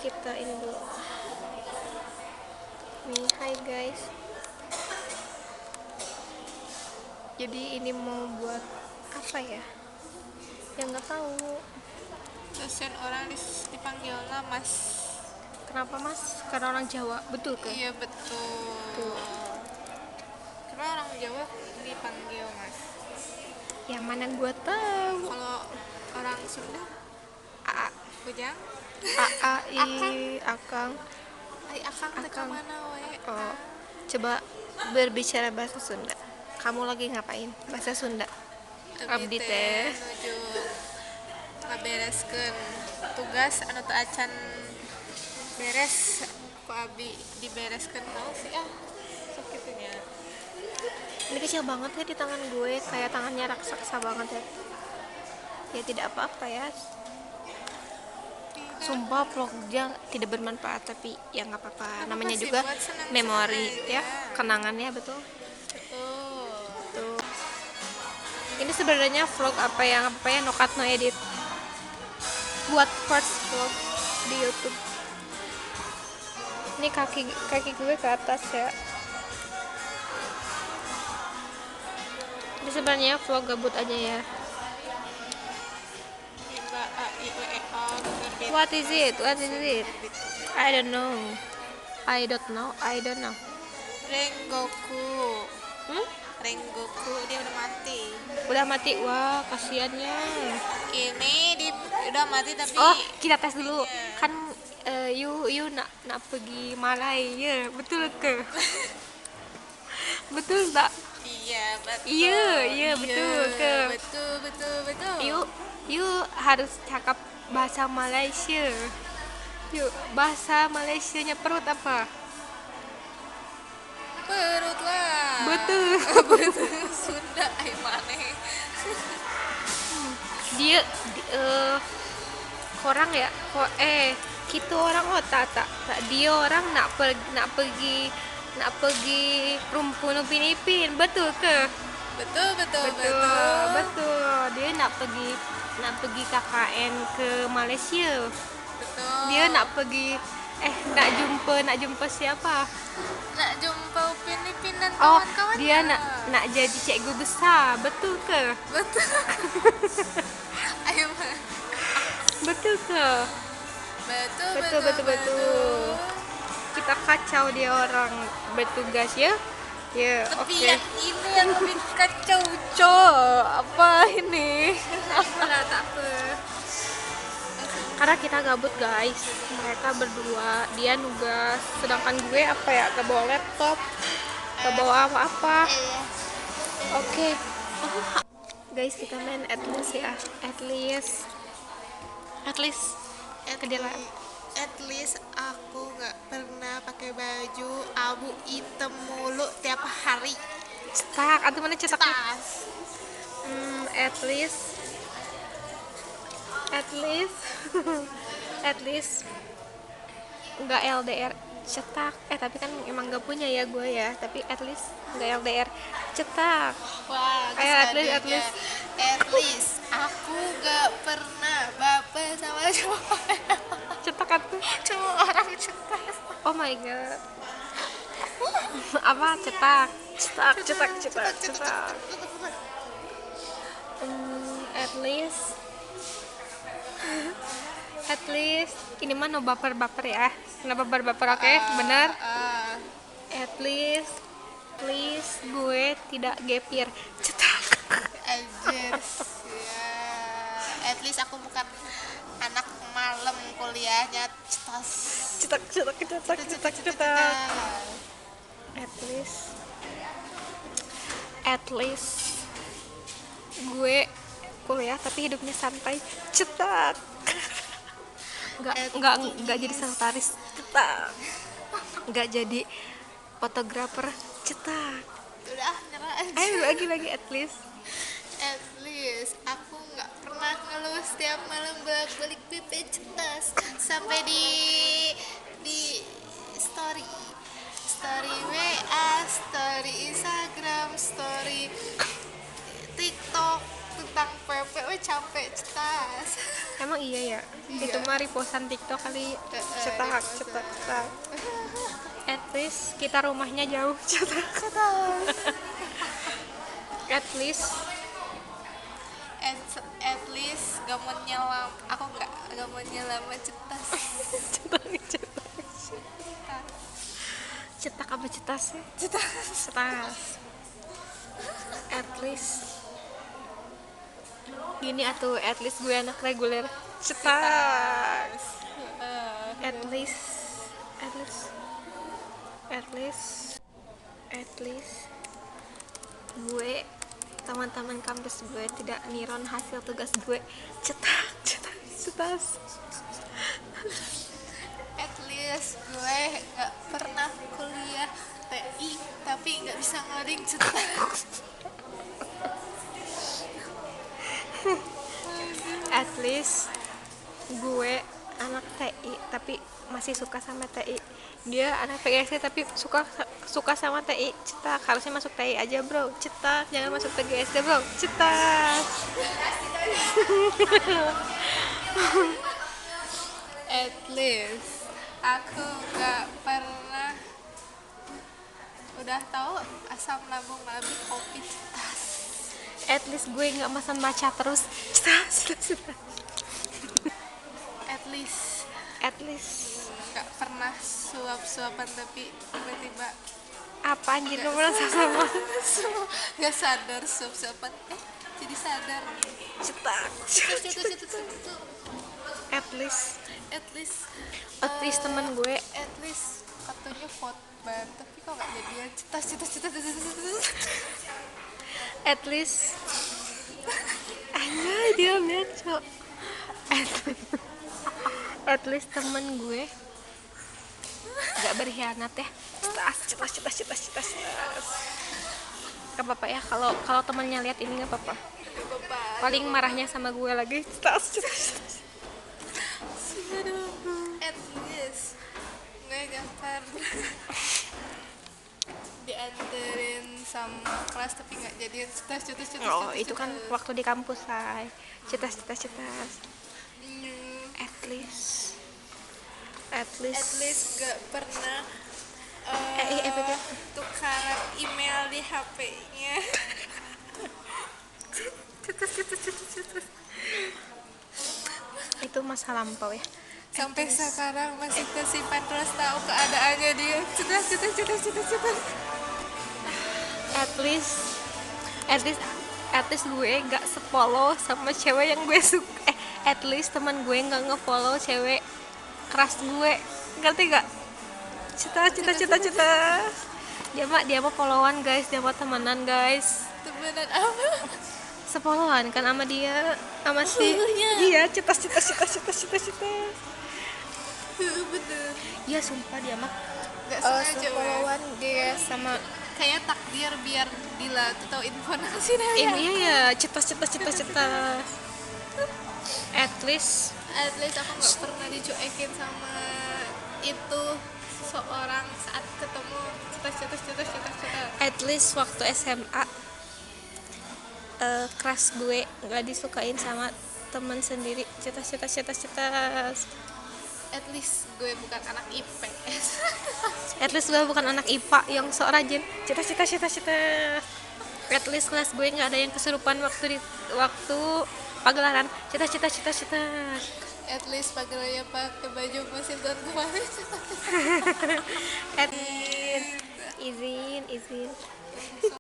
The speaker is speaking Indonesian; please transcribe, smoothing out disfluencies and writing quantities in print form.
kita ini dulu nih. Hai guys, jadi ini mau buat apa ya, yang nggak tahu. Dosen orang dipanggilnya mas. Kenapa mas? Karena orang Jawa, betul ke? Iya betul. Tuh. Karena orang Jawa dipanggil mas. Yang mana gua tahu. Kalau orang Sunda A bujang. A I akang. Ai akang teh ka Akang. mana we? Oh, coba berbicara bahasa Sunda. Kamu lagi ngapain? Bahasa Sunda. Abdi teh nuju ngabereskeun tugas anu teu acan beres ku abi dibereskeun naon sih sok kitu nya. ini kecil banget ya di tangan gue, kayak tangannya raksasa banget ya. Ya tidak apa-apa ya. Sumpah vlognya tidak bermanfaat, tapi ya nggak apa-apa. Namanya sih, juga buat senang-senang memori aja. ya, kenangannya betul. Betul. Tuh. Ini sebenarnya vlog apa ya no cut no edit. Buat first vlog di YouTube. Ini kaki gue ke atas ya. Ini sebenarnya vlog gabut aja ya. What is it? I don't know. Rengoku. Hmm? Rengoku dia udah mati. Udah mati. Wah, kasihannya. Ini udah mati tapi Oh, kita tes dulu. Iya. Kan you nak pergi Malai ya, betul ke? Betul tak? iya betul. Iya, betul ke? Betul. You harus cakap bahasa Malaysia. Yuk, bahasa Malaysianya perut apa? Perut lah. Betul. Betul. Sunda ai maneh. Dia orang ya, kita orang tak dia orang nak pergi rumpun Upin Ipin, betul ke? Betul. Dia nak pergi KKN ke Malaysia. Betul. Dia nak pergi nak jumpa siapa? Nak jumpa Upin Ipin dan Oh, kawan-kawannya. dia nak jadi cikgu besar, betul ke? Betul. Ayo mah. Betul ke? Betul. Kita kacau dia orang bertugas ya. Ya, Tapi oke. yang ini yang lebih kacau, apa ini? Tak apa. Karena kita gabut guys. Mereka berdua, dia nugas, sedangkan gue apa ya? Gak bawa laptop, gak bawa apa-apa. Oke. Guys, kita main at least ya. At least. Kedelan. At least aku nggak pernah pakai baju abu hitam mulu tiap hari. Cetak, atau mana cetak? Tas. At least nggak LDR cetak. Tapi kan emang nggak punya ya gue ya. Tapi at least nggak LDR cetak. Wah, Ayo, at least. At least aku nggak pernah baper sama cowok. Cetak kan tuh. Cuma orang cetak. Oh my god. Apa cetak. At least ini mah no baper ya. No baper, oke? Bener. At least gue tidak gap year. Cetak. Anjir. Ya. At least aku bukan anak malam kuliahnya cetas. Cetak. At least gue kuliah tapi hidupnya santai. Cetak. Nggak jadi sekretaris. Cetak. Nggak jadi fotografer. Cetak. Udah nyerah aja. Ayo lagi at least aku nggak pernah ngeluh setiap malam bolak-balik BP cetas sampai di story WA, story Instagram, story TikTok tentang PP capek cetas. Emang iya ya? Iya. Itu mah repostan TikTok kali. Cetak, cetak, cetak. At least kita rumahnya jauh. Cetak. At least At least gak mau nyelam, aku gak mau nyelam cetas. cetak, cetak. Cetak apa cetas sih? Cetas. Cetas. At least gini atuh, at least gue anak reguler. Cetak. At least at least at least at least gue, teman-teman kampus gue tidak niron hasil tugas gue. Cetak, cetak, cetas. At least gue gak pernah kuliah TI tapi gak bisa ngoding cetas. At least gue anak TI tapi masih suka sama TI. Dia anak PGSD tapi suka sama TI. Cetak, harusnya masuk TI aja bro. Cetak, jangan masuk PGSD bro. Cetak. At least aku gak pernah udah tahu asam lambung babi kopi cetas. At least gue nggak pesan matcha terus. Cetak, cetak, cetak. At least At least gak pernah suap-suapan tapi tiba-tiba apa anjir lu merasa sama? gak sadar suap-suapan jadi sadar. Cetak. Cetak. At least At least temen gue at least katanya khotbah tapi kok gak jadian cetas. at least anjay dia ngaco. At least temen gue gak berkhianat ya. Cetas. Gak apa-apa ya, kalau temennya lihat ini gak apa-apa. Paling marahnya sama gue lagi. Cetas. At least gue gak pernah dianterin sama kelas tapi gak jadian cetas. Oh itu kan waktu di kampus say. Cetas. At least gak pernah tukaran email di HP-nya. cetas. Itu masa lampau ya. Sampai sekarang masih kesimpan terus tahu keadaannya dia. Cetas. At least gue gak sepolo sama cewek yang gue suka. At least teman gue gak ngefollow cewek keras gue, ngerti gak? Cetas. Dia mah followan guys, dia mah temenan guys. Temenan apa? Sepolowan kan sama dia, sama si iya. Cetas. Bener. Iya sumpah dia mah Gak sengaja sepolowan dia sama kayak takdir biar Dila tuh tahu informasi dah ya. ini ya. Cetas. At least aku nggak pernah dicuekin sama itu seorang saat ketemu. Cetas. at least waktu SMA kelas gue nggak disukain sama teman sendiri. Cetas. At least gue bukan anak IPS. At least gue bukan anak IPA yang sok rajin. Cetas. At least kelas gue nggak ada yang kesurupan waktu pagelaran. Cetas. At least pagelarannya pakai baju musim tahun kemarin. Izin